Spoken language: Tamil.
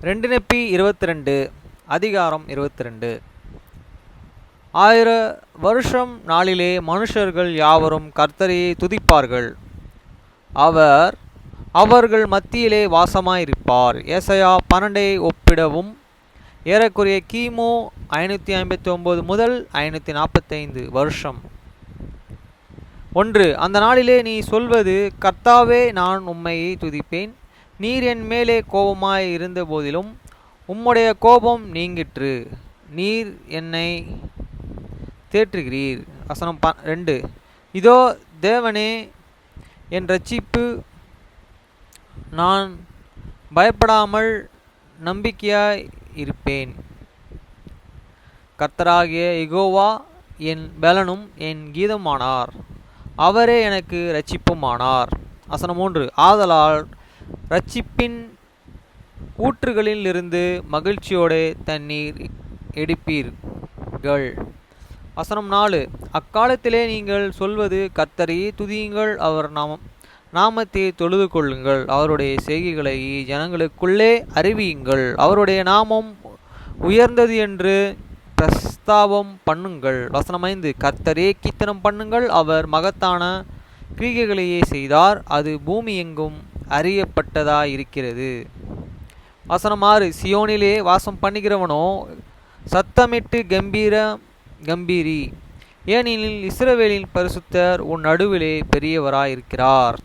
2 22 அதிகாரம் 22. 1000 வருஷம் நாளிலே மனுஷர்கள் யாவரும் கர்த்தரையே துதிப்பார்கள். அவர் அவர்கள் மத்தியிலே வாசமாயிருப்பார். ஏசாயா 12 ஒப்பிடவும் ஏறக்குறைய கிமு 559 முதல் 545 வருஷம். 1. அந்த நாளிலே நீ சொல்வது, கர்த்தாவே, நான் உம்மையே துதிப்பேன். நீர் என் மேலே கோபமாய் இருந்த போதிலும் உம்முடைய கோபம் நீங்கிற்று. நீர் என்னை தேற்றுகிறீர். வசனம் 2. இதோ தேவனே என் இரட்சிப்பு, நான் பயப்படாமல் நம்பிக்கையாய் இருப்பேன். கர்த்தராகிய யெகோவா என் பெலனும் என் கீதமானார். அவரே எனக்கு இரட்சிப்புமானார். வசனம் 3. ஆதலால் இரட்சிப்பின் ஊற்றுகளிலிருந்து மகிழ்ச்சியோடு தண்ணீர் எடுப்பீர்கள். வசனம் 4. அக்காலத்திலே நீங்கள் சொல்வது, கர்த்தரையே துதியுங்கள், அவர் நாமத்தை தொழுது கொள்ளுங்கள், அவருடைய செய்கைகளை ஜனங்களுக்குள்ளே அறிவியுங்கள், அவருடைய நாமம் உயர்ந்தது என்று பிரஸ்தாபம் பண்ணுங்கள். வசனம் 5. கர்த்தரே கீர்த்தனம் பண்ணுங்கள், அவர் மகத்தான கிரியைகளையே செய்தார், அது பூமி எங்கும் அறியப்பட்டதாயிருக்கிறது. வசனம் 6. சியோனிலே வாசம் பண்ணுகிறவனோ சத்தமிட்டு கம்பீரி, ஏனெனில் இஸ்ரவேலின் பரிசுத்தர் உன் நடுவிலே பெரியவராயிருக்கிறார்.